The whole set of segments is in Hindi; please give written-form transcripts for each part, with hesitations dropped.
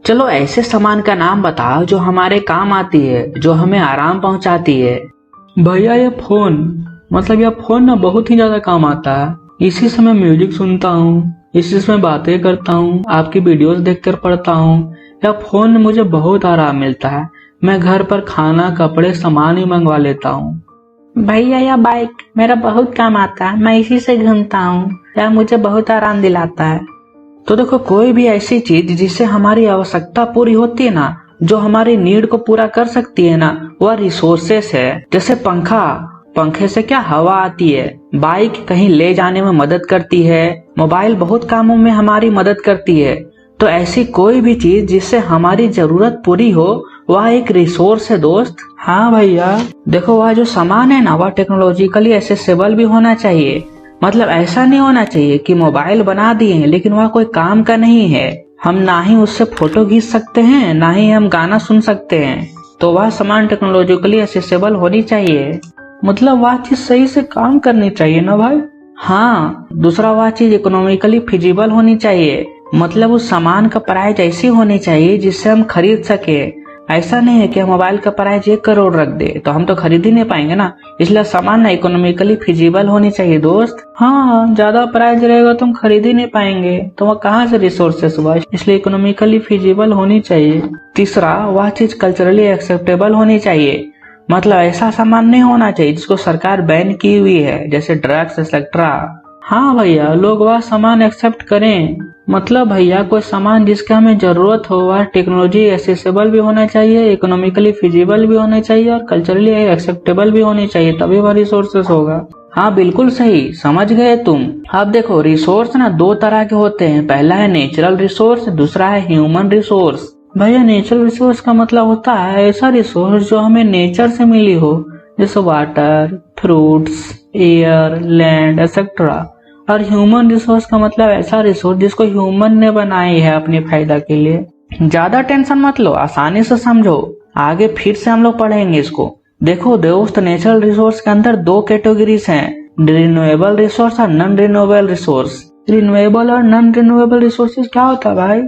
चलो ऐसे सामान का नाम बताओ जो हमारे काम आती है, जो हमें आराम पहुंचाती है। भैया ये फोन, मतलब यह फोन ना बहुत ही ज्यादा काम आता है। इसी से मैं म्यूजिक सुनता हूँ, इसी से मैं बातें करता हूँ, आपकी वीडियोस देखकर पढ़ता हूँ। यह फोन में मुझे बहुत आराम मिलता है। मैं घर पर खाना, कपड़े, सामान ही मंगवा लेता हूँ। भैया यह बाइक मेरा बहुत काम आता है, मैं इसी से घूमता हूँ, यह मुझे बहुत आराम दिलाता है। तो देखो, कोई भी ऐसी चीज जिससे हमारी आवश्यकता पूरी होती है ना, जो हमारी नीड को पूरा कर सकती है ना, वह रिसोर्सेस है। जैसे पंखा, पंखे से क्या हवा आती है। बाइक कहीं ले जाने में मदद करती है। मोबाइल बहुत कामों में हमारी मदद करती है। तो ऐसी कोई भी चीज जिससे हमारी जरूरत पूरी हो, वह एक रिसोर्स है दोस्त। हाँ भैया, देखो, वह जो सामान है ना, वह टेक्नोलॉजिकली एसेसिबल भी होना चाहिए। मतलब ऐसा नहीं होना चाहिए कि मोबाइल बना दिए हैं लेकिन वह कोई काम का नहीं है। हम ना ही उससे फोटो खींच सकते हैं, ना ही हम गाना सुन सकते हैं। तो वह सामान टेक्नोलॉजिकली एसेसिबल होनी चाहिए। मतलब वह चीज सही से काम करनी चाहिए ना भाई। हाँ, दूसरा वह चीज इकोनॉमिकली फिजिबल होनी चाहिए। मतलब उस सामान का प्राइस ऐसी होनी चाहिए जिससे हम खरीद सके। ऐसा नहीं है कि हम मोबाइल का प्राइस 1 करोड़ रख दे तो हम तो खरीद ही नहीं पाएंगे ना। इसलिए सामान ना इकोनॉमिकली फिजिबल होनी चाहिए दोस्त। हाँ, ज्यादा प्राइस रहेगा तो हम खरीद ही नहीं पाएंगे, तो वह कहाँ से रिसोर्सेस हुआ। इसलिए इकोनॉमिकली फिजिबल होनी चाहिए। तीसरा, वह चीज कल्चरली एक्सेप्टेबल होनी चाहिए। मतलब ऐसा सामान नहीं होना चाहिए जिसको सरकार बैन की हुई है, जैसे ड्रग्स एक्सेट्रा। हाँ भैया, लोग वह सामान एक्सेप्ट करें। मतलब भैया, कोई सामान जिसका हमें जरूरत हो वह टेक्नोलॉजी एसेसिबल भी होना चाहिए, इकोनॉमिकली फिजिबल भी होना चाहिए और कल्चरली एक्सेप्टेबल भी होनी चाहिए, तभी वह रिसोर्सेस होगा। हाँ बिल्कुल सही, समझ गए तुम। अब देखो, रिसोर्स ना 2 तरह के होते हैं। पहला है नेचुरल रिसोर्स, दूसरा है ह्यूमन रिसोर्स। भैया, नेचुरल रिसोर्स का मतलब होता है ऐसा रिसोर्स जो हमें नेचर से मिली हो, जैसे water, fruits, air, land etcetera. और ह्यूमन रिसोर्स का मतलब ऐसा रिसोर्स जिसको ह्यूमन ने बनाई है अपने फायदा के लिए। ज्यादा टेंशन मत लो, आसानी से समझो। आगे फिर से हम लोग पढ़ेंगे इसको। देखो दोस्त, नेचुरल रिसोर्स के अंदर 2 कैटेगरीज हैं, रिन्यूएबल रिसोर्स और नॉन रिन्यूएबल रिसोर्स। रिन्यूएबल और नॉन रिन्यूएबल रिसोर्सेज क्या होता है भाई?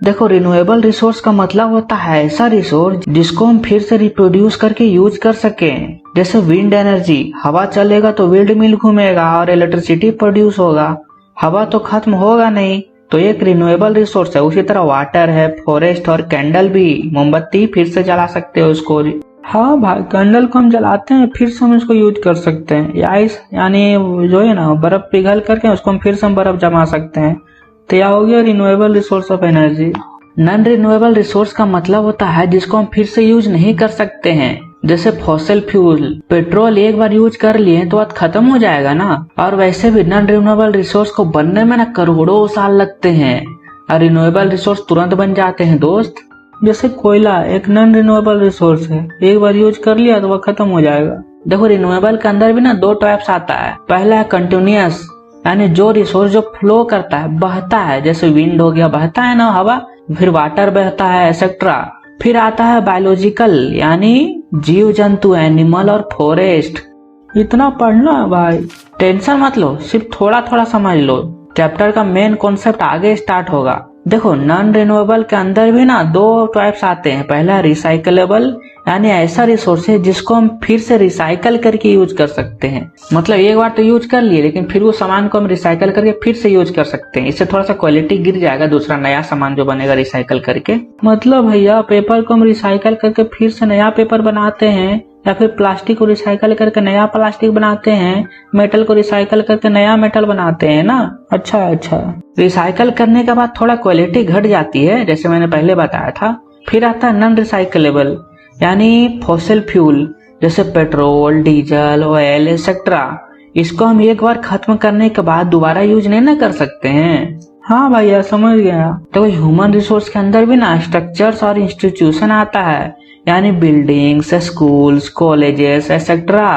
देखो, रिन्यूएबल रिसोर्स का मतलब होता है ऐसा रिसोर्स जिसको हम फिर से रिप्रोड्यूस करके यूज कर सकें। जैसे विंड एनर्जी, हवा चलेगा तो विंड मिल घूमेगा और इलेक्ट्रिसिटी प्रोड्यूस होगा। हवा तो खत्म होगा नहीं, तो एक रिन्यूएबल रिसोर्स है। उसी तरह वाटर है, फॉरेस्ट और कैंडल भी, मोमबत्ती फिर से जला सकते हो उसको। हाँ भाई, कैंडल को हम जलाते हैं, फिर से हम इसको यूज कर सकते हैं। यानी जो है ना, बर्फ पिघल करके उसको हम फिर से बर्फ जमा सकते हैं। तो यह हो गया renewable resource of energy. Non renewable resource का मतलब होता है जिसको हम फिर से यूज नहीं कर सकते हैं। जैसे फॉसिल फ्यूल, पेट्रोल एक बार यूज कर लिए तो बात खत्म हो जाएगा ना। और वैसे भी नॉन रिन्यूएबल रिसोर्स को बनने में ना करोड़ों साल लगते हैं, और रिन्यूएबल रिसोर्स तुरंत बन जाते हैं दोस्त। जैसे कोयला एक नॉन रिन्यूएबल रिसोर्स है, एक बार यूज कर लिया तो वह खत्म हो जाएगा। देखो, रिन्यूएबल के अंदर भी ना 2 टाइप्स आता है। पहला है कंटिन्यूअस, यानी जो रिसोर्स जो फ्लो करता है, बहता है। जैसे विंड हो गया, बहता है ना हवा। फिर वाटर बहता है एक्सेट्रा। फिर आता है बायोलॉजिकल, यानी जीव जंतु, एनिमल और फॉरेस्ट। इतना पढ़ना है भाई? टेंशन मत लो, सिर्फ थोड़ा थोड़ा समझ लो। चैप्टर का मेन कॉन्सेप्ट आगे स्टार्ट होगा। देखो, नॉन रिन्यूएबल के अंदर भी ना 2 टाइप्स आते हैं। पहला रिसाइकलेबल, यानी ऐसा रिसोर्स है जिसको हम फिर से रिसाइकल करके यूज कर सकते हैं। मतलब एक बार तो यूज कर लिए, लेकिन फिर उस सामान को हम रिसाइकल करके फिर से यूज कर सकते हैं। इससे थोड़ा सा क्वालिटी गिर जाएगा, दूसरा नया सामान जो बनेगा रिसाइकल करके। मतलब भैया, पेपर को हम रिसाइकल करके फिर से नया पेपर बनाते हैं, या फिर प्लास्टिक को रिसाइकल करके नया प्लास्टिक बनाते हैं, मेटल को रिसाइकल करके नया मेटल बनाते हैं ना। अच्छा। रिसाइकल करने के बाद थोड़ा क्वालिटी घट जाती है, जैसे मैंने पहले बताया था। फिर आता है नॉन रिसाइकलेबल, यानी फॉसिल फ्यूल, जैसे पेट्रोल, डीजल, ऑयल एक्सेट्रा। इसको हम एक बार खत्म करने के बाद दोबारा यूज नहीं ना कर सकते हैं। हाँ भैया, समझ गया। तो ह्यूमन रिसोर्स के अंदर भी ना स्ट्रक्चर्स और इंस्टीट्यूशन आता है, यानी बिल्डिंग्स, स्कूल्स, कॉलेजेस एक्सेट्रा।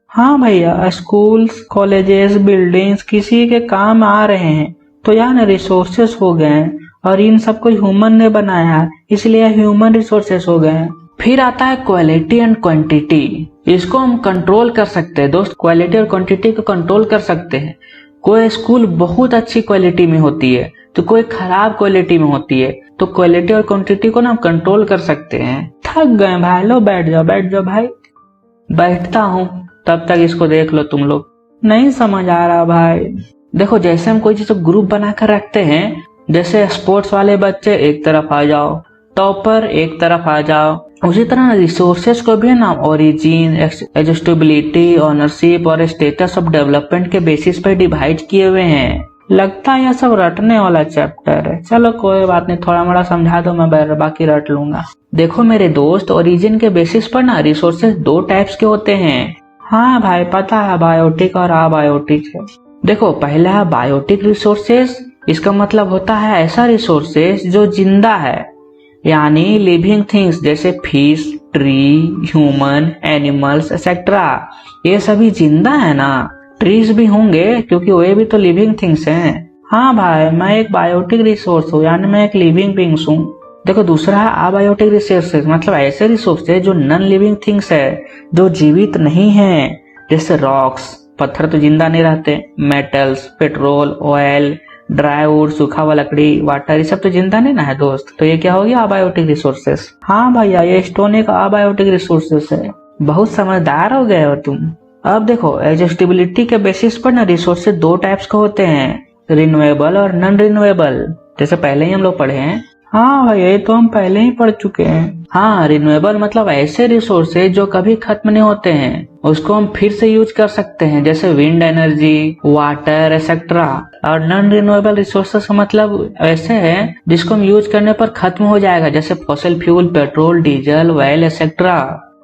हाँ भैया, स्कूल्स, कॉलेजेस, बिल्डिंग्स किसी के काम आ रहे हैं तो यहाँ रिसोर्सेस हो गए, और इन सबको ह्यूमन ने बनाया, इसलिए ह्यूमन रिसोर्सेस हो गए। फिर आता है क्वालिटी एंड क्वांटिटी। इसको हम कंट्रोल कर सकते हैं दोस्त, क्वालिटी और क्वांटिटी को कंट्रोल कर सकते हैं। कोई स्कूल बहुत अच्छी क्वालिटी में होती है तो कोई खराब क्वालिटी में होती है। तो क्वालिटी और क्वांटिटी को ना हम कंट्रोल कर सकते हैं। थक गए भाई, लो बैठ जाओ भाई। बैठता हूँ, तब तक इसको देख लो तुम लोग। नहीं समझ आ रहा भाई। देखो जैसे हम कोई चीज ग्रुप बनाकर रखते हैं, जैसे स्पोर्ट्स वाले बच्चे एक तरफ आ जाओ, टॉपर एक तरफ आ जाओ, उसी तरह रिसोर्सेज को भी ना ओरिजिन, एडजस्टेबिलिटी, ओनरशिप और स्टेटस ऑफ डेवलपमेंट के बेसिस पर डिवाइड किए हुए हैं। लगता है यह सब रटने वाला चैप्टर है। चलो कोई बात नहीं, थोड़ा मोड़ा समझा दो, मैं बाकी रट लूंगा। देखो मेरे दोस्त, ओरिजिन के बेसिस पर ना रिसोर्सेज दो टाइप्स के होते हैं। हाँ भाई पता है, बायोटिक और अबायोटिक है। देखो पहला है बायोटिक रिसोर्सेज। इसका मतलब होता है ऐसा रिसोर्सेज जो जिंदा है, यानी लिविंग थिंग्स, जैसे fish, tree, human, animals etcetera. ये सभी जिंदा है ना। ट्रीज भी होंगे क्योंकि वे भी तो लिविंग थिंग्स हैं। हाँ भाई, मैं एक बायोटिक रिसोर्स हूँ, यानी मैं एक लिविंग बींग्स हूँ। देखो दूसरा है अबायोटिक रिसोर्सेज, मतलब ऐसे रिसोर्सेज जो नॉन लिविंग थिंग्स है, जो जीवित नहीं है, जैसे रॉक्स, पत्थर तो जिंदा नहीं रहते, metals, petrol, oil, dry would, सूखा हुआ लकड़ी, वाटर, ये सब तो जिंदा नहीं ना है दोस्त। तो ये क्या हो गया, अबायोटिक रिसोर्सेज। हाँ भैया, ये स्टोन एक अबायोटिक रिसोर्सेज है। बहुत समझदार हो गए हो तुम। अब देखो एडजस्टेबिलिटी के बेसिस पर ना रिसोर्सेज दो टाइप्स के होते हैं, रिन्यूएबल और नॉन रिन्यूएबल, जैसे पहले ही हम लोग पढ़े हैं। हाँ भाई, ये तो हम पहले ही पढ़ चुके हैं। हाँ, रिन्यूएबल मतलब ऐसे रिसोर्सेज जो कभी खत्म नहीं होते हैं, उसको हम फिर से यूज कर सकते हैं, जैसे विंड एनर्जी, वाटर एक्सेट्रा। और नॉन रिन्यूएबल रिसोर्सेज का मतलब ऐसे है जिसको हम यूज करने पर खत्म हो जाएगा, जैसे fossil fuel, petrol, diesel, oil etcetera.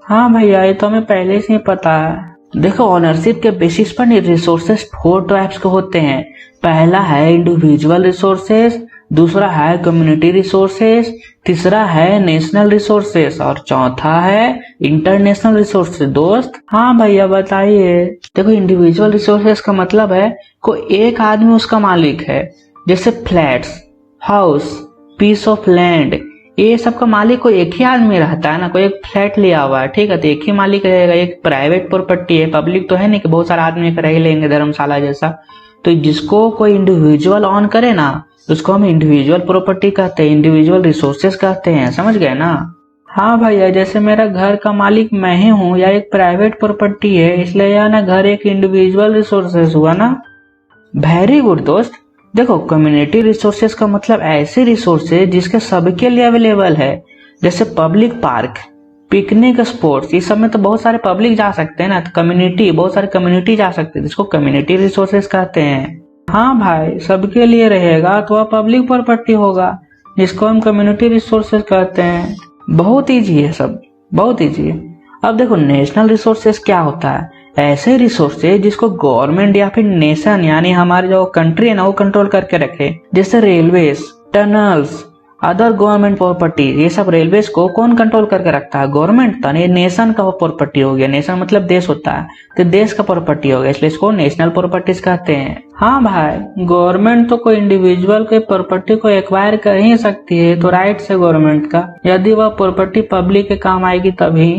हाँ भैया, ये तो हमें पहले से ही पता है। देखो ओनरशिप के बेसिस पर रिसोर्सेज 4 टाइप्स के होते हैं। पहला है इंडिविजुअल रिसोर्सेज, दूसरा है कम्युनिटी रिसोर्सेज, तीसरा है नेशनल रिसोर्सेज और चौथा है इंटरनेशनल रिसोर्सेज। दोस्त हाँ भैया बताइए। देखो इंडिविजुअल रिसोर्सेज का मतलब है कोई एक आदमी उसका मालिक है, जैसे flats, house, piece of land, ये सब का मालिक कोई एक ही आदमी रहता है ना। कोई एक फ्लैट लिया हुआ है, ठीक है, तो एक ही मालिक रहेगा। एक प्राइवेट प्रॉपर्टी है, पब्लिक तो है नहीं कि बहुत सारे आदमी रह लेंगे धर्मशाला जैसा। तो जिसको कोई इंडिविजुअल ऑन करे ना, उसको हम इंडिविजुअल प्रॉपर्टी कहते हैं, इंडिविजुअल रिसोर्सेज कहते हैं। समझ गए ना। हाँ भैया, जैसे मेरा घर का मालिक मैं ही हूँ, या एक प्राइवेट प्रॉपर्टी है, इसलिए यह ना घर एक इंडिविजुअल रिसोर्सेज हुआ ना। वेरी गुड दोस्त। देखो कम्युनिटी रिसोर्सेज का मतलब ऐसे रिसोर्सेज जिसके सबके लिए अवेलेबल है, जैसे पब्लिक पार्क, पिकनिक स्पॉट्स, इस सब में तो बहुत सारे पब्लिक जा सकते हैं ना। तो कम्युनिटी, बहुत सारे कम्युनिटी जा सकते हैं, जिसको कम्युनिटी रिसोर्सेज कहते हैं। हाँ भाई, सबके लिए रहेगा तो वह पब्लिक प्रॉपर्टी होगा, जिसको हम कम्युनिटी रिसोर्सेज कहते हैं। बहुत इजी है सब, बहुत इजी है। अब देखो नेशनल रिसोर्सेज क्या होता है, ऐसे रिसोर्सेज जिसको गवर्नमेंट या फिर नेशन यानी हमारे जो कंट्री है ना वो कंट्रोल करके रखे, जैसे railways, tunnels, other government property. ये सब रेलवेज को कौन कंट्रोल करके रखता है, गवर्नमेंट। तो ये नेशन का प्रॉपर्टी हो गया, नेशन मतलब देश होता है, तो देश का प्रॉपर्टी हो गया, इसलिए इसको नेशनल प्रॉपर्टीज कहते हैं। हाँ भाई, गवर्नमेंट तो कोई इंडिविजुअल के प्रॉपर्टी को एक्वायर कर ही सकती है, तो राइट से गवर्नमेंट का, यदि वह प्रॉपर्टी पब्लिक के काम आएगी तभी,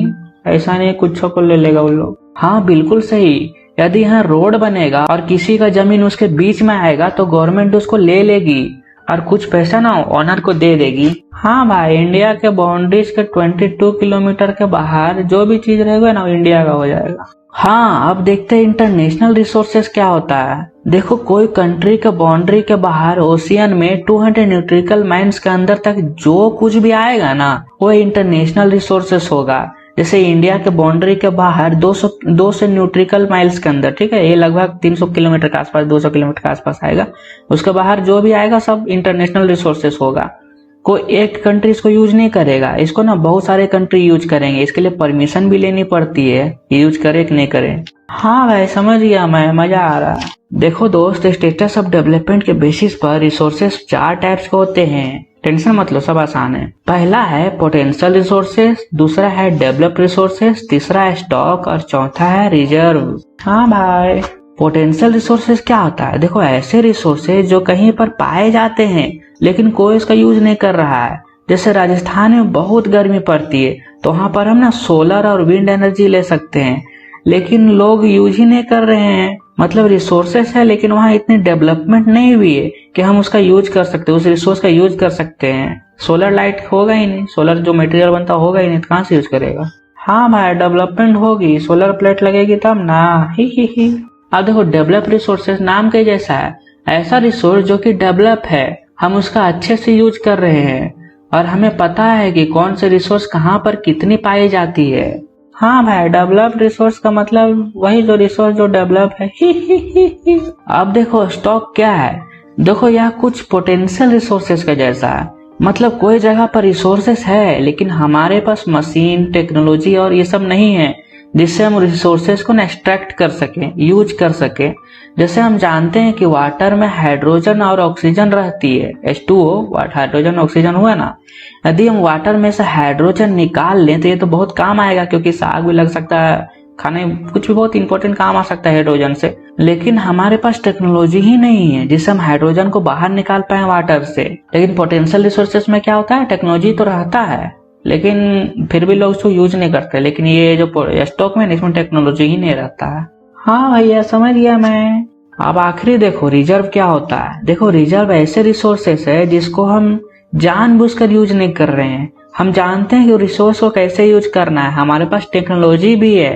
ऐसा नहीं कुछ को ले लेगा वो लोग। हाँ बिल्कुल सही। यदि यहाँ रोड बनेगा और किसी का जमीन उसके बीच में आएगा तो गवर्नमेंट उसको ले लेगी और कुछ पैसा ना ऑनर को दे देगी। हाँ भाई, इंडिया के बाउंड्रीज के 22 किलोमीटर के बाहर जो भी चीज रहेगा ना वो इंडिया का हो जाएगा। हाँ, अब देखते हैं इंटरनेशनल रिसोर्सेज क्या होता है। देखो कोई कंट्री के बाउंड्री के बाहर ओशियन में 200 न्यूट्रिकल माइल्स के अंदर तक जो कुछ भी आएगा ना वो इंटरनेशनल रिसोर्सेज होगा। जैसे इंडिया के बाउंड्री के बाहर 200 न्यूट्रिकल माइल्स के अंदर, ठीक है, ये लगभग 300 किलोमीटर के आसपास, 200 किलोमीटर के आसपास आएगा। उसके बाहर जो भी आएगा सब इंटरनेशनल रिसोर्सेज होगा। कोई एक कंट्री इसको यूज नहीं करेगा, इसको ना बहुत सारे कंट्री यूज करेंगे। इसके लिए परमिशन भी लेनी पड़ती है, यूज करे कि नहीं करे। हाँ भाई समझ गया मैं, मजा आ रहा है। देखो दोस्त, स्टेटस ऑफ डेवलपमेंट के बेसिस पर रिसोर्सेज 4 टाइप्स के होते हैं। टेंशन मत लो, सब आसान है। पहला है पोटेंशियल रिसोर्सेज, दूसरा है डेवलप रिसोर्सेज, तीसरा है स्टॉक और चौथा है रिजर्व। हाँ भाई, पोटेंशियल रिसोर्सेज क्या होता है, देखो ऐसे रिसोर्सेज जो कहीं पर पाए जाते हैं लेकिन कोई इसका यूज नहीं कर रहा है। जैसे राजस्थान में बहुत गर्मी पड़ती है तो वहां पर हम ना सोलर और विंड एनर्जी ले सकते हैं, लेकिन लोग यूज ही नहीं कर रहे हैं। मतलब रिसोर्सेस है लेकिन वहाँ इतनी डेवलपमेंट नहीं हुई है कि हम उसका यूज कर सकते, उस रिसोर्स का यूज कर सकते हैं। सोलर लाइट होगा ही नहीं, सोलर जो मटेरियल बनता होगा ही नहीं, तो कहाँ से यूज करेगा। हाँ भाई, डेवलपमेंट होगी, सोलर प्लेट लगेगी तब ना। ही। अब देखो, डेवलप रिसोर्सेस नाम के जैसा है, ऐसा रिसोर्स जो कि डेवलप है, हम उसका अच्छे से यूज कर रहे हैं और हमें पता है कि कौन से रिसोर्स कहाँ पर कितनी पाई जाती है। हाँ भाई, डेवलप रिसोर्स का मतलब वही जो रिसोर्स जो डेवलप है। ही। अब देखो स्टॉक क्या है, देखो यह कुछ पोटेंशियल रिसोर्सेस का जैसा है। मतलब कोई जगह पर रिसोर्सेस है लेकिन हमारे पास मशीन, टेक्नोलॉजी और ये सब नहीं है जिससे हम रिसोर्सेस को एक्सट्रैक्ट कर सके, यूज कर सके। जैसे हम जानते हैं कि वाटर में हाइड्रोजन और ऑक्सीजन रहती है, H2O, हाइड्रोजन ऑक्सीजन हुआ ना। यदि हम वाटर में से हाइड्रोजन निकाल लें तो ये तो बहुत काम आएगा, क्योंकि साग भी लग सकता है, खाने कुछ भी बहुत इंपॉर्टेंट काम आ सकता है हाइड्रोजन से। लेकिन हमारे पास टेक्नोलॉजी ही नहीं है जिससे हम हाइड्रोजन को बाहर निकाल पाए वाटर से। लेकिन पोटेंशियल रिसोर्सेस में क्या होता है, टेक्नोलॉजी तो रहता है लेकिन फिर भी लोग उसको यूज नहीं करते। लेकिन ये जो स्टॉक में इसमें टेक्नोलॉजी ही नहीं रहता है। हाँ भैया, समझ गया मैं। अब आखिरी देखो, रिजर्व क्या होता है। देखो, रिजर्व ऐसे रिसोर्सेस है जिसको हम जानबूझकर यूज नहीं कर रहे हैं। हम जानते हैं कि रिसोर्स को कैसे यूज करना है, हमारे पास टेक्नोलॉजी भी है,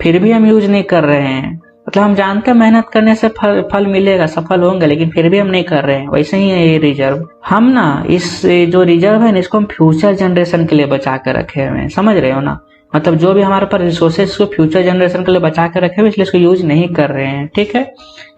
फिर भी हम यूज नहीं कर रहे हैं। मतलब हम जानते हैं मेहनत करने से फल मिलेगा, सफल होंगे, लेकिन फिर भी हम नहीं कर रहे हैं। वैसे ही है ये रिजर्व। हम ना इस जो रिजर्व है इसको हम फ्यूचर जनरेशन के लिए बचा कर रखे हुए हैं, समझ रहे हो ना। मतलब जो भी हमारे पास रिसोर्सेज को फ्यूचर जनरेशन के लिए बचा कर रखे हुए, इसलिए इसको यूज नहीं कर रहे हैं। ठीक है,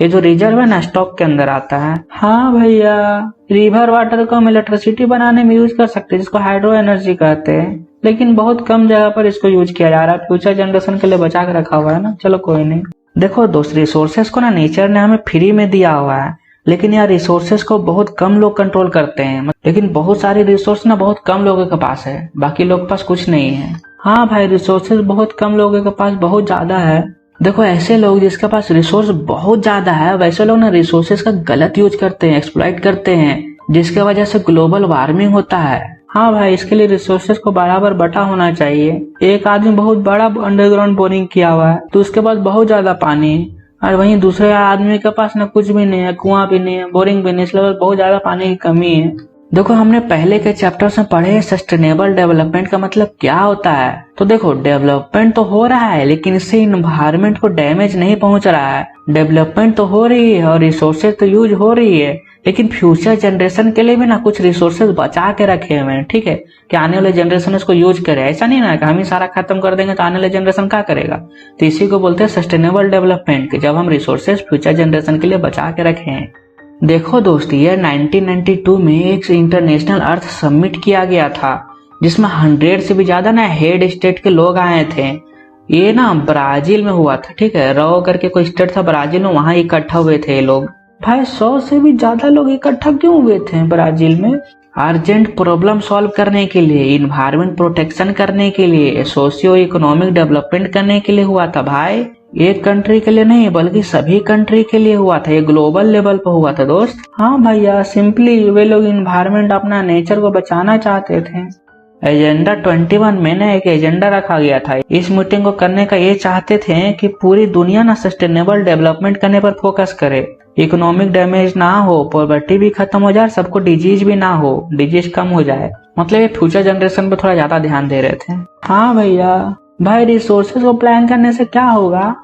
ये जो रिजर्व है ना स्टॉक के अंदर आता है। हाँ भैया, रिवर वाटर को हम इलेक्ट्रिसिटी बनाने में यूज कर सकते हैं, जिसको हाइड्रो एनर्जी कहते हैं, लेकिन बहुत कम जगह पर इसको यूज किया जा रहा है। फ्यूचर जनरेशन के लिए बचा कर रखा हुआ है ना। चलो कोई नहीं। देखो दोस्त, रिसोर्सेस को ना नेचर ने हमें फ्री में दिया हुआ है, लेकिन यार रिसोर्सेस को बहुत कम लोग कंट्रोल करते हैं। लेकिन बहुत सारे रिसोर्स ना बहुत कम लोगों के पास है, बाकी लोगों के पास कुछ नहीं है। हाँ भाई, रिसोर्सेस बहुत कम लोगों के पास बहुत ज्यादा है। देखो, ऐसे लोग जिसके पास रिसोर्स बहुत ज्यादा है, वैसे लोग ना रिसोर्सेस का गलत यूज करते हैं, एक्सप्लॉइट करते हैं, जिसके वजह से ग्लोबल वार्मिंग होता है। हाँ भाई, इसके लिए रिसोर्सेस को बराबर बटा होना चाहिए। एक आदमी बहुत बड़ा अंडरग्राउंड बोरिंग किया हुआ है तो उसके पास बहुत ज्यादा पानी है, और वहीं दूसरे आदमी के पास ना कुछ भी नहीं है, कुआं भी नहीं है, बोरिंग भी नहीं, इसलिए बहुत ज्यादा पानी की कमी है। देखो, हमने पहले के चैप्टर्स में पढ़े सस्टेनेबल डेवलपमेंट का मतलब क्या होता है। तो देखो, डेवलपमेंट तो हो रहा है लेकिन इससे इन्वायरमेंट को डैमेज नहीं पहुंच रहा है। डेवलपमेंट तो हो रही है और रिसोर्सेज तो यूज हो रही है, लेकिन फ्यूचर जनरेशन के लिए भी ना कुछ रिसोर्सेज बचा के रखे हुए हैं। ठीक है, कि आने वाले जनरेशन इसको यूज करे। ऐसा नहीं ना कि हम ही सारा खत्म कर देंगे तो आने वाले जनरेशन क्या करेगा। तो इसी को बोलते हैं सस्टेनेबल डेवलपमेंट, जब हम रिसोर्सेज फ्यूचर जनरेशन के लिए बचा के रखे हैं। देखो दोस्त, ये 1992 में एक इंटरनेशनल अर्थ समिट किया गया था, जिसमें 100 से भी ज्यादा ना हेड स्टेट के लोग आए थे। ये ना ब्राजील में हुआ था। ठीक है, रो करके कोई स्टेट था ब्राजील में, वहां इकट्ठा हुए थे लोग। भाई 100 से भी ज्यादा लोग इकट्ठा क्यों हुए थे ब्राजील में? अर्जेंट प्रॉब्लम सॉल्व करने के लिए, इन्वायरमेंट प्रोटेक्शन करने के लिए, सोशियो इकोनॉमिक डेवलपमेंट करने के लिए हुआ था भाई। एक कंट्री के लिए नहीं बल्कि सभी कंट्री के लिए हुआ था, ये ग्लोबल लेवल पर हुआ था दोस्त। हाँ भैया, सिंपली वे लोग इन्वायरमेंट, अपना नेचर को बचाना चाहते थे। एजेंडा 21 में ना एक एजेंडा रखा गया था। इस मीटिंग को करने का ये चाहते थे कि पूरी दुनिया ना सस्टेनेबल डेवलपमेंट करने पर फोकस करे, इकोनॉमिक डैमेज ना हो, पॉवर्टी भी खत्म हो जाए, सबको डिजीज भी ना हो, डिजीज कम हो जाए। मतलब ये फ्यूचर जनरेशन पे थोड़ा ज्यादा ध्यान दे रहे थे। हाँ भैया। भाई, रिसोर्सेज को प्लान करने से क्या होगा?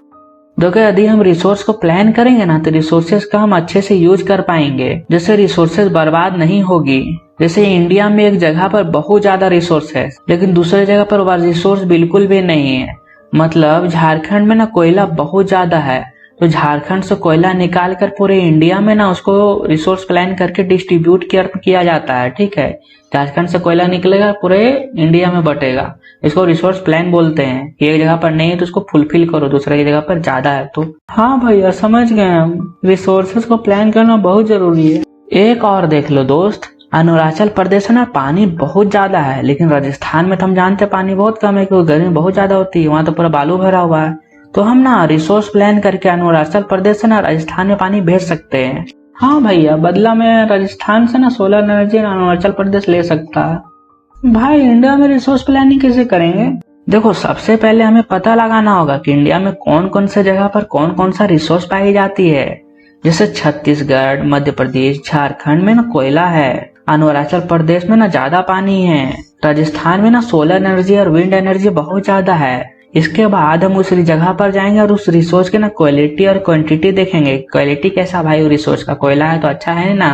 देखो, यदि हम रिसोर्स को प्लान करेंगे ना तो रिसोर्सेज का हम अच्छे से यूज कर पाएंगे, जैसे रिसोर्सेज बर्बाद नहीं होगी। जैसे इंडिया में एक जगह पर बहुत ज्यादा रिसोर्स है लेकिन दूसरी जगह पर रिसोर्स बिल्कुल भी नहीं है। मतलब झारखंड में ना कोयला बहुत ज्यादा है, तो झारखंड से कोयला निकाल कर पूरे इंडिया में ना उसको रिसोर्स प्लान करके डिस्ट्रीब्यूट किया जाता है। ठीक है, झारखंड से कोयला निकलेगा, पूरे इंडिया में बटेगा। इसको रिसोर्स प्लान बोलते हैं। एक जगह पर नहीं है तो उसको फुलफिल करो, दूसरी जगह पर ज्यादा है तो। हाँ भैया, समझ गए हम। रिसोर्सेज को प्लान करना बहुत जरूरी है। एक और देख लो दोस्त, अरुणाचल प्रदेश में पानी बहुत ज्यादा है, लेकिन राजस्थान में तो हम जानते हैं पानी बहुत कम है, क्योंकि गर्मी बहुत ज्यादा होती है, वहां तो पूरा बालू भरा हुआ है। तो हम ना रिसोर्स प्लान करके अरुणाचल प्रदेश से ना राजस्थान में पानी भेज सकते हैं। हाँ भैया, बदला में राजस्थान से ना सोलर एनर्जी अरुणाचल प्रदेश ले सकता है। भाई, इंडिया में रिसोर्स प्लानिंग कैसे करेंगे? देखो सबसे पहले हमें पता लगाना होगा कि इंडिया में कौन कौन से जगह पर कौन कौन सा रिसोर्स पाई जाती है। जैसे छत्तीसगढ़, मध्य प्रदेश, झारखंड में ना कोयला है, अरुणाचल प्रदेश में ना ज्यादा पानी है, राजस्थान में ना सोलर एनर्जी और विंड एनर्जी बहुत ज्यादा है। इसके बाद हम उस जगह पर जाएंगे और उस रिसोर्स की ना क्वालिटी और क्वांटिटी देखेंगे। क्वालिटी कैसा भाई, रिसोर्स का कोयला है तो अच्छा है ना,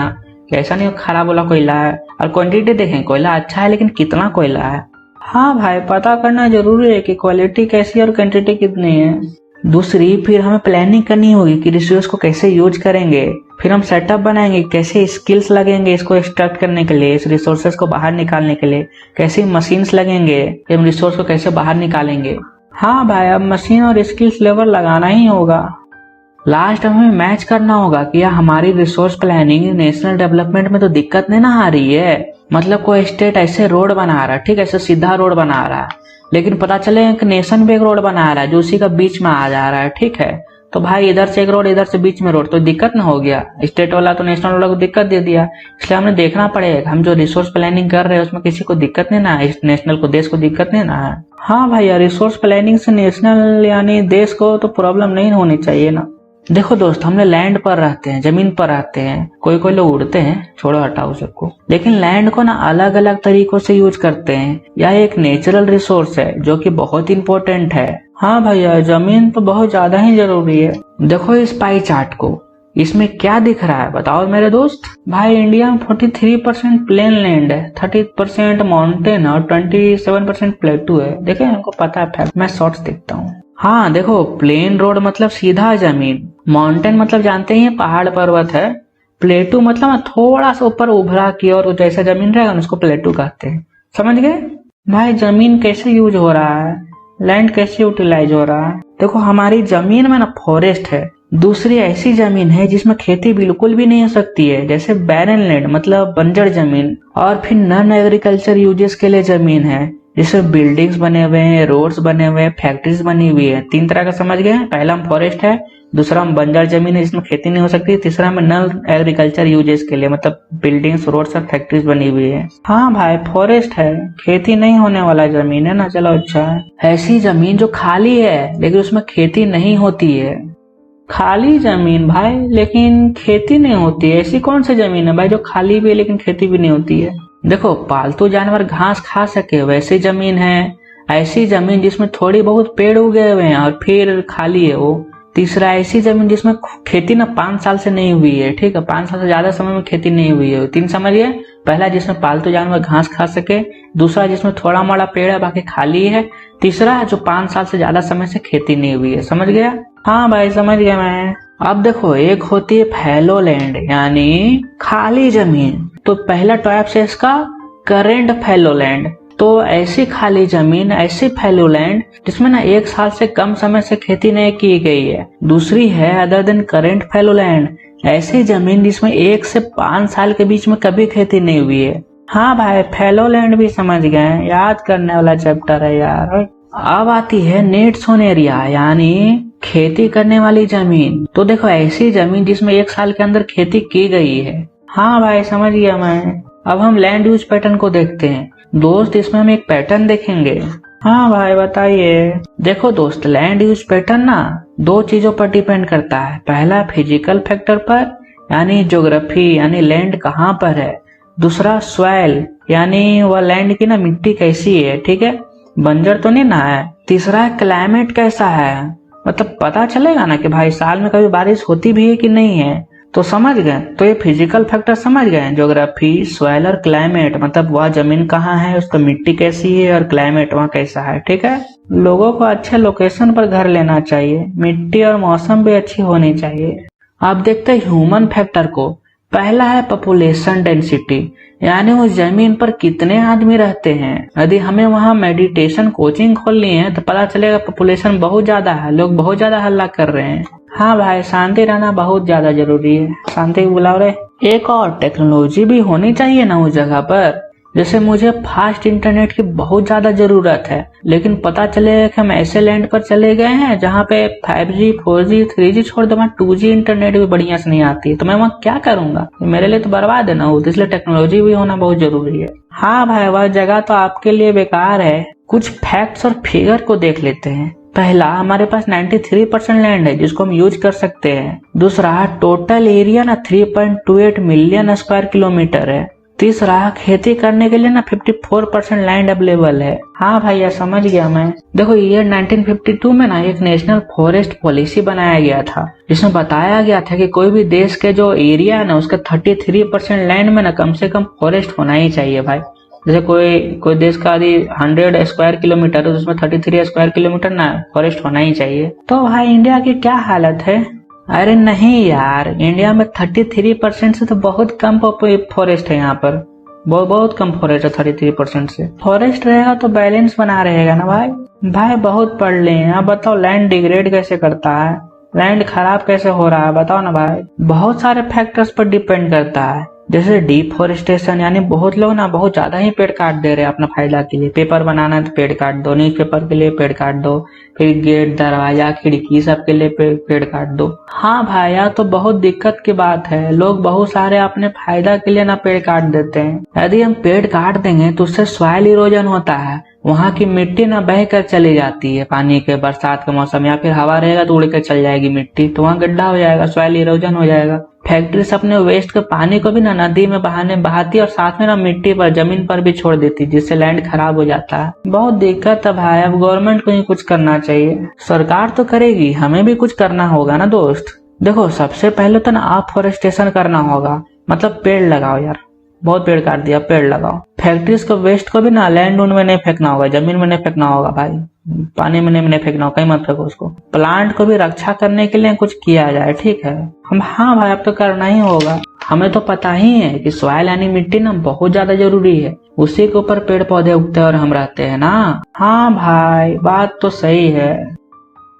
कैसा नहीं खराब वाला कोयला है। और क्वांटिटी देखें, कोयला अच्छा है लेकिन कितना कोयला है। हाँ भाई, पता करना जरूरी है कि क्वालिटी कैसी है और क्वांटिटी कितनी है। दूसरी, फिर हमें प्लानिंग करनी होगी कि रिसोर्स को कैसे यूज करेंगे। फिर हम सेटअप बनाएंगे, कैसे स्किल्स लगेंगे इसको एक्सट्रैक्ट करने के लिए, इस रिसोर्सेस को बाहर निकालने के लिए, कैसे मशीन्स लगेंगे, हम रिसोर्स को कैसे बाहर निकालेंगे। हाँ भाई, अब मशीन और स्किल्स लेवल लगाना ही होगा। लास्ट हमें मैच करना होगा कि हमारी रिसोर्स प्लानिंग नेशनल डेवलपमेंट में तो दिक्कत नहीं ना आ रही है। मतलब कोई स्टेट ऐसे रोड बना रहा है, ठीक है, ऐसे सीधा रोड बना रहा है, लेकिन पता चले एक नेशन भी एक रोड बना रहा है जो उसी का बीच में आ जा रहा है, ठीक है। तो भाई इधर से एक रोड, इधर से बीच में रोड, तो दिक्कत ना हो गया। स्टेट वाला तो नेशनल वाला को दिक्कत दे दिया। इसलिए हमें देखना पड़ेगा हम जो रिसोर्स प्लानिंग कर रहे हैं उसमें किसी को दिक्कत नहीं ना है, नेशनल को, देश को दिक्कत नहीं ना है। हाँ भैया, रिसोर्स प्लानिंग से नेशनल यानी देश को तो प्रॉब्लम नहीं होनी चाहिए ना। देखो दोस्त, हम लैंड पर रहते हैं, जमीन पर रहते हैं, कोई लोग उड़ते हैं, छोड़ो हटाओ सबको, लेकिन लैंड को ना अलग अलग तरीकों से यूज करते हैं। यह एक नेचुरल रिसोर्स है जो कि बहुत इंपॉर्टेंट है। हाँ भैया, जमीन तो बहुत ज्यादा ही जरूरी है। देखो इस पाई चार्ट को, इसमें क्या दिख रहा है बताओ मेरे दोस्त। भाई इंडिया में 43% प्लेन लैंड है, 30% माउंटेन और 27% प्लेटू है। देखिए हमको पता है फैक्ट, मैं शॉर्ट्स देखता हूँ। हाँ देखो, प्लेन रोड मतलब सीधा जमीन, माउंटेन मतलब जानते ही पहाड़ पर्वत है, प्लेटू मतलब थोड़ा सा ऊपर उभरा की और जैसा जमीन रहेगा उसको प्लेटू कहते हैं। समझ गए भाई, जमीन कैसे यूज हो रहा है, लैंड कैसे यूटिलाइज हो रहा है। देखो हमारी जमीन में ना फॉरेस्ट है, दूसरी ऐसी जमीन है जिसमें खेती बिल्कुल भी नहीं हो सकती है, जैसे बैरन लैंड मतलब बंजर जमीन, और फिर नॉन एग्रीकल्चर यूजेस के लिए जमीन है जिसमें बिल्डिंग्स बने हुए हैं, रोड्स बने हुए हैं, फैक्ट्रीज बनी हुई है। 3 तरह का समझ गए। पहला हम फॉरेस्ट है, दूसरा हम बंजर जमीन है जिसमें खेती नहीं हो सकती, तीसरा में नॉन एग्रीकल्चर यूजेस के लिए मतलब बिल्डिंग्स, रोड्स और फैक्ट्रीज बनी हुई है। हाँ भाई, फॉरेस्ट है, खेती नहीं होने वाला जमीन है ना। चलो अच्छा है। ऐसी जमीन जो खाली है लेकिन उसमें खेती नहीं होती है। खाली जमीन भाई लेकिन खेती नहीं होती है, ऐसी कौन सी जमीन है भाई जो खाली भी है लेकिन खेती भी नहीं होती है। देखो पालतू जानवर घास खा सके वैसी जमीन है, ऐसी जमीन जिसमें थोड़ी बहुत पेड़ उगे हुए हैं और फिर खाली है वो। तीसरा, ऐसी जमीन जिसमें खेती ना 5 साल से नहीं हुई है, ठीक है, 5 साल से ज्यादा समय में खेती नहीं हुई है। 3 समझिए। पहला जिसमें पालतू जानवर घास खा सके, दूसरा जिसमें थोड़ा मोड़ा पेड़ है बाकी खाली है, तीसरा जो 5 साल से ज्यादा समय से खेती नहीं हुई है। समझ गया। हाँ भाई समझ गया मैं। अब देखो, एक होती है फैलो लैंड यानी खाली जमीन, तो पहला टाइप से इसका करेंट फैलो लैंड। तो ऐसी खाली जमीन, ऐसी फैलो लैंड जिसमें ना 1 साल से कम समय से खेती नहीं की गई है। दूसरी है other than current fallow land, ऐसी जमीन जिसमें 1 से 5 साल के बीच में कभी खेती नहीं हुई है। हाँ भाई, फैलो लैंड भी समझ गए, याद करने वाला चैप्टर है यार। अब आती है नेट सोन एरिया यानी खेती करने वाली जमीन। तो देखो ऐसी जमीन जिसमें 1 साल के अंदर खेती की गई है। हाँ भाई समझ गया मैं। अब हम लैंड यूज पैटर्न को देखते हैं दोस्त, इसमें हम एक पैटर्न देखेंगे। हाँ भाई बताइए। देखो दोस्त, लैंड यूज पैटर्न ना 2 चीजों पर डिपेंड करता है। पहला फिजिकल फैक्टर पर यानी ज्योग्राफी यानी लैंड कहाँ पर है, दूसरा सॉइल यानी वह लैंड की ना मिट्टी कैसी है, ठीक है, बंजर तो नहीं ना है, तीसरा क्लाइमेट कैसा है, मतलब पता चलेगा ना कि भाई साल में कभी बारिश होती भी है कि नहीं है। तो समझ गए। तो ये फिजिकल फैक्टर समझ गए, ज्योग्राफी, सॉइल और क्लाइमेट, मतलब वह जमीन कहाँ है, उसका मिट्टी कैसी है और क्लाइमेट वहाँ कैसा है, ठीक है। लोगों को अच्छे लोकेशन पर घर लेना चाहिए, मिट्टी और मौसम भी अच्छी होनी चाहिए। अब देखते हैं ह्यूमन फैक्टर को। पहला है पॉपुलेशन डेंसिटी यानी उस जमीन पर कितने आदमी रहते हैं। यदि हमें वहाँ मेडिटेशन कोचिंग खोलनी है तो पता चलेगा पॉपुलेशन बहुत ज्यादा है, लोग बहुत ज्यादा हल्ला कर रहे हैं। हाँ भाई, शांति रहना बहुत ज्यादा जरूरी है, शांति बुलाओ रे। एक और टेक्नोलॉजी भी होनी चाहिए ना उस जगह पर। जैसे मुझे फास्ट इंटरनेट की बहुत ज्यादा जरूरत है, लेकिन पता चले कि हम ऐसे लैंड पर चले गए हैं जहाँ पे 5G, 4G, 3G छोड़ दो, 2G इंटरनेट भी बढ़िया से नहीं आती है, तो मैं वहाँ क्या करूंगा, मेरे लिए तो बर्बाद है ना वो। इसलिए टेक्नोलॉजी भी होना बहुत जरूरी है। हाँ भाई, वह जगह तो आपके लिए बेकार है, कुछ फैक्ट्स और फिगर को देख लेते हैं। पहला, हमारे पास 93% लैंड है जिसको हम यूज कर सकते हैं। दूसरा, टोटल एरिया ना 3.28 मिलियन स्क्वायर किलोमीटर है। तीसरा, खेती करने के लिए ना 54% लैंड अवेलेबल है। हाँ भैया समझ गया मैं। देखो ईयर 1952 में ना एक नेशनल फॉरेस्ट पॉलिसी बनाया गया था जिसमें बताया गया था कि कोई भी देश के जो एरिया है ना उसका 33% लैंड में ना कम से कम फॉरेस्ट होना ही चाहिए भाई। जैसे कोई देश का यदि 100 स्क्वायर किलोमीटर है तो उसमें 33 स्क्वायर किलोमीटर ना फॉरेस्ट होना ही चाहिए। तो भाई इंडिया की क्या हालत है? अरे नहीं यार, इंडिया में 33% से तो बहुत कम फॉरेस्ट है यहाँ पर। बहुत कम फॉरेस्ट है 33% से। फॉरेस्ट रहेगा तो बैलेंस बना रहेगा ना भाई। भाई बहुत पढ़ ले हैं, आप बताओ लैंड डिग्रेड कैसे करता है, लैंड खराब कैसे हो रहा है, बताओ ना भाई। बहुत सारे फैक्टर्स पर डिपेंड करता है, जैसे डिफॉरेस्टेशन, यानी बहुत लोग ना बहुत ज्यादा ही पेड़ काट दे रहे हैं अपना फायदा के लिए। पेपर बनाना है तो पेड़ काट दो, न्यूज पेपर के लिए पेड़ काट दो, फिर गेट दरवाजा खिड़की सब के लिए पेड़ काट दो। हाँ भाई यार, तो बहुत दिक्कत की बात है। लोग बहुत सारे अपने फायदा के लिए ना पेड़ काट देते हैं। यदि हम पेड़ काट देंगे तो उससे सॉइल इरोजन होता है, वहाँ की मिट्टी ना बह कर चली जाती है पानी के बरसात के मौसम, या फिर हवा रहेगा तो उड़ कर चल जाएगी मिट्टी, तो वहाँ गड्ढा हो जाएगा, सॉइल इरोजन हो जाएगा। फैक्ट्री से अपने वेस्ट के पानी को भी ना नदी में बहाती और साथ में ना मिट्टी पर जमीन पर भी छोड़ देती, जिससे लैंड खराब हो जाता है। बहुत दिक्कत है भाई, अब गवर्नमेंट को ही कुछ करना चाहिए। सरकार तो करेगी, हमें भी कुछ करना होगा ना दोस्त। देखो सबसे पहले तो ना अफॉरेस्टेशन करना होगा, मतलब पेड़ लगाओ यार। बहुत पेड़ काट दिया, पेड़ लगाओ। फैक्ट्रीज को वेस्ट को भी ना लैंड में नहीं फेंकना होगा, जमीन में नहीं फेंकना होगा भाई, पानी में नहीं फेंकना होगा, कहीं मत फेंको उसको। प्लांट को भी रक्षा करने के लिए कुछ किया जाए, ठीक है। हाँ भाई, अब तो करना ही होगा। हमें तो पता ही है कि सॉइल यानी मिट्टी ना बहुत ज्यादा जरूरी है, उसी के ऊपर पेड़ पौधे उगते हैं और हम रहते हैं ना। हाँ भाई, बात तो सही है।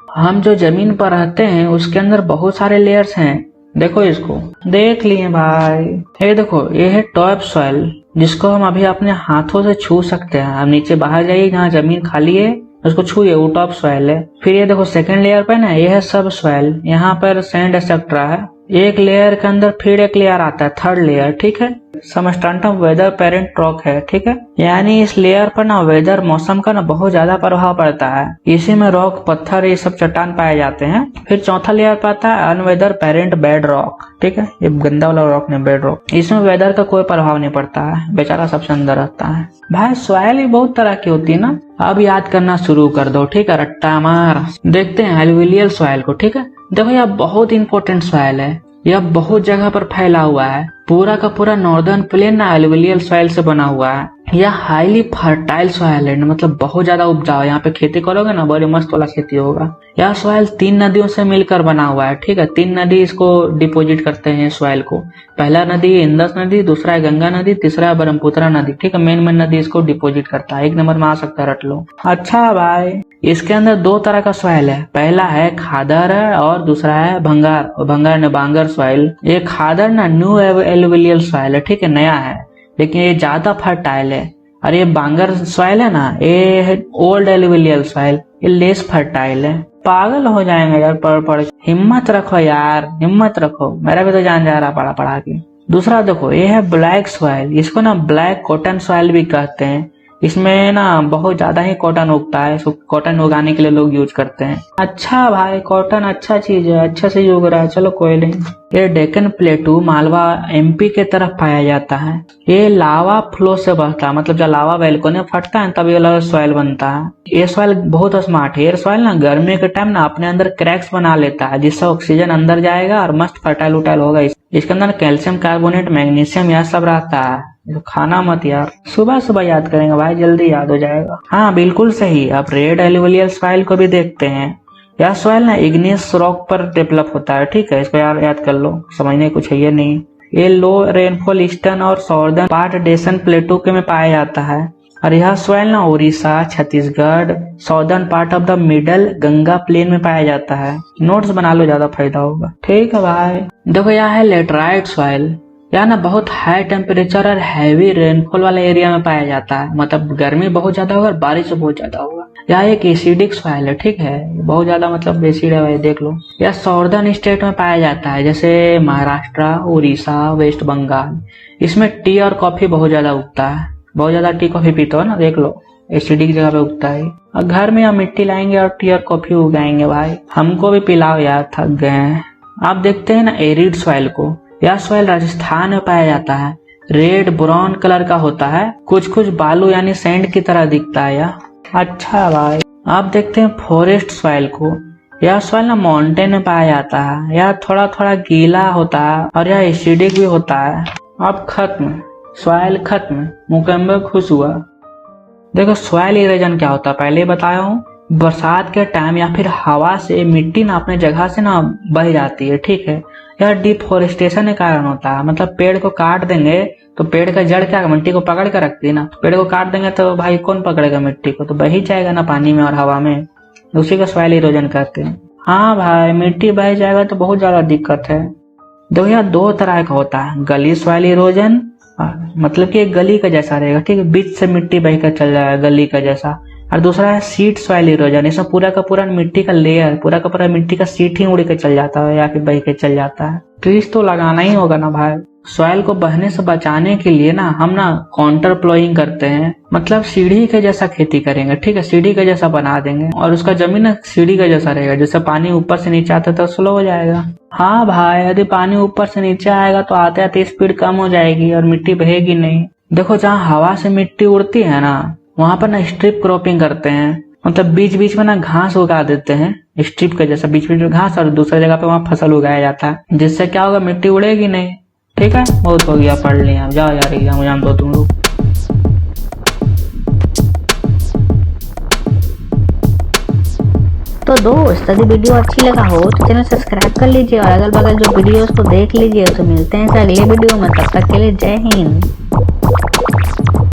हम जो जमीन पर रहते हैं उसके अंदर बहुत सारे लेयर्स हैं। देखो इसको, देख लिए भाई। ये देखो, ये है टॉप सॉइल, जिसको हम अभी अपने हाथों से छू सकते हैं। हम नीचे बाहर जाइए, जहाँ जमीन खाली है उसको छूए, वो टॉप सॉइल है। फिर ये देखो सेकंड लेयर पे ना, ये है सब सॉइल, यहाँ पर सैंड एक्सेट्रा है। एक लेयर के अंदर फिर एक लेयर आता है, थर्ड लेयर, ठीक है। सबस्टेंटम वेदर पेरेंट रॉक है, ठीक है। यानी इस लेयर पर ना वेदर मौसम का ना बहुत ज्यादा प्रभाव पड़ता है। इसी में रॉक, पत्थर, ये सब चट्टान पाए जाते हैं। फिर चौथा लेयर पर आता है अनवेदर पेरेंट बेड रॉक, ठीक है। ये गंदा वाला रॉक नहीं, बेड रॉक। इसमें वेदर का कोई प्रभाव नहीं पड़ता है, बेचारा सबसे अंदर रहता है। भाई सॉइल ही बहुत तरह की होती है ना। अब याद करना शुरू कर दो, ठीक है, रट्टा मार। देखते हैं एलुवियल सॉइल को, ठीक है। देखो यह बहुत इंपॉर्टेंट सॉइल है, यह बहुत जगह पर फैला हुआ है। पूरा का पूरा नॉर्दर्न प्लेन ना एलुवियल सॉइल से बना हुआ है। यह हाईली फर्टाइल सॉइल है, मतलब बहुत ज्यादा उपजाऊ। यहाँ पे खेती करोगे ना, बड़े मस्त वाला खेती होगा। यह सॉइल 3 नदियों से मिलकर बना हुआ है, ठीक है। 3 नदी इसको डिपोजिट करते हैं सॉइल को। पहला नदी है इंदस नदी, दूसरा है गंगा नदी, तीसरा है ब्रह्मपुत्र नदी, ठीक है। मेन नदी इसको डिपोजिट करता है, 1 नंबर में आ सकता है, रट लो। अच्छा भाई, इसके अंदर 2 तरह का सॉइल है। पहला है खादर और दूसरा है बांगर सॉइल। ये खादर ना न्यू एलुवियल सॉइल है, ठीक है, नया है, लेकिन ये ज्यादा फर्टाइल है। और ये बांगर सॉइल है ना, ये है ओल्ड एलुवियल सॉइल, ये लेस फर्टाइल है। पागल हो जाएंगे यार पढ़। हिम्मत रखो यार, हिम्मत रखो, मेरा भी तो जान जा रहा पढ़ा के। दूसरा देखो, ये है ब्लैक सॉइल, इसको ना ब्लैक कॉटन सॉइल भी कहते हैं। इसमें ना बहुत ज्यादा ही कॉटन उगता है, इसको कॉटन उगाने के लिए लोग यूज करते हैं। अच्छा भाई, कॉटन अच्छा चीज है, अच्छा से उग रहा है, चलो कोई नहीं। ये डेक्कन प्लेटू मालवा एमपी के तरफ पाया जाता है। ये लावा फ्लो से बढ़ता है, मतलब जब लावा वैल्कनी फटता है तब ये वाला सॉइल बनता है। ये सॉइल बहुत स्मार्ट है। ये सॉइल ना गर्मी के टाइम ना अपने अंदर क्रैक्स बना लेता है, जिससे ऑक्सीजन अंदर जाएगा और मस्त फर्टाइल उटाइल होगा। इसके अंदर कैल्शियम कार्बोनेट, मैग्नीशियम, यह सब रहता है। तो खाना मत यार, सुबह सुबह याद करेंगे भाई, जल्दी याद हो जाएगा। हाँ बिल्कुल सही। अब रेड एलुवियल सॉइल को भी देखते हैं। यह सॉइल ना इग्नियस रॉक पर डेवलप होता है, ठीक है। इसको याद कर लो, समझने कुछ है ये नहीं। ये लो रेनफॉल ईस्टर्न और सॉर्दर्न पार्ट डेसन प्लेटू के में पाया जाता है। और यह सॉइल ना Orissa, Chhattisgarh, southern part of the middle Ganga plain में पाया जाता है। नोट्स बना लो, ज्यादा फायदा होगा, ठीक है भाई। देखो यह है लेटराइट सॉइल। यह ना बहुत हाई टेम्परेचर और हैवी रेनफॉल वाले एरिया में पाया जाता है, मतलब गर्मी बहुत ज्यादा होगा और बारिश बहुत ज्यादा होगा। यह एक एसिडिक सॉइल है, ठीक है, बहुत ज्यादा मतलब एसिड है भाई, देख लो। यह सॉर्दर्न स्टेट में पाया जाता है, जैसे महाराष्ट्र, उड़ीसा, वेस्ट बंगाल। इसमें टी और कॉफी बहुत ज्यादा उगता है, बहुत ज्यादा टी कॉफी पीते हो ना, देख लो। एसिडिक की जगह पे उगता है। और घर में हम मिट्टी लाएंगे और टी और कॉफी उगाएंगे भाई। हमको भी पिलाओ यार, थक गए हैं। आप देखते हैं ना एरिड सॉइल को, यह सॉइल राजस्थान में पाया जाता है। रेड ब्राउन कलर का होता है, कुछ कुछ बालू यानी सैंड की तरह दिखता है यह। अच्छा भाई। आप देखते हैं फॉरेस्ट सॉइल को, यह सॉइल ना माउंटेन में पाया जाता है। यह थोड़ा थोड़ा गीला होता है और यह एसिडिक भी होता है। अब खत्म, सॉइल खत्म, मुकम्मल खुश हुआ। देखो सॉइल इरोजन क्या होता है पहले ही बताया हूँ। बरसात के टाइम या फिर हवा से मिट्टी ना अपने जगह से ना बह जाती है, ठीक है। यह डिफोरेस्टेशन के कारण होता है। मतलब पेड़ को काट देंगे तो पेड़ का जड़ क्या मिट्टी को पकड़ कर रखती है ना, तो पेड़ को काट देंगे तो भाई कौन पकड़ेगा मिट्टी को, तो बह ही जाएगा ना पानी में और हवा में। उसी को सॉइल इरोजन कहते हैं। हाँ भाई, मिट्टी बह जाएगा तो बहुत ज्यादा दिक्कत है। देखो यह दो तरह का होता है, गली सॉइल इरोजन, मतलब कि एक गली का जैसा रहेगा, ठीक है, बीच से मिट्टी बहकर चल जाएगा गली का जैसा। और दूसरा है सीट सॉइल इरोजन, इसमें पूरा का पूरा मिट्टी का लेयर, पूरा का पूरा मिट्टी का सीट ही उड़ के चल जाता है या फिर बह के चल जाता है। ट्रीज तो लगाना ही होगा ना भाई। सॉइल को बहने से बचाने के लिए ना हम ना काउंटर प्लोइंग करते हैं, मतलब सीढ़ी के जैसा खेती करेंगे, ठीक है, सीढ़ी के जैसा बना देंगे और उसका जमीन ना सीढ़ी का जैसा रहेगा। जैसे पानी ऊपर से नीचे आता है तो स्लो हो जाएगा। हाँ भाई, यदि पानी ऊपर से नीचे आएगा तो आते आते स्पीड कम हो जाएगी और मिट्टी बहेगी नहीं। देखो जहाँ हवा से मिट्टी उड़ती है ना, वहां पर ना स्ट्रिप क्रॉपिंग करते हैं, मतलब बीच बीच में ना घास उगा देते हैं स्ट्रिप के जैसा, बीच बीच में घास, और दूसरी जगह पे वहाँ फसल उगाया जाता है, जिससे क्या होगा मिट्टी उड़ेगी नहीं। ठीक है, बहुत हो गया, पढ़ लिया, जाओ यार एग्जाम दो तुम लोग। तो दोस्त यदि वीडियो अच्छी लगा हो तो चैनल सब्सक्राइब कर लीजिए और अगल बगल जो वीडियोस को देख लीजिए। तो मिलते हैं अगले वीडियो में, तब तक के लिए जय हिंद।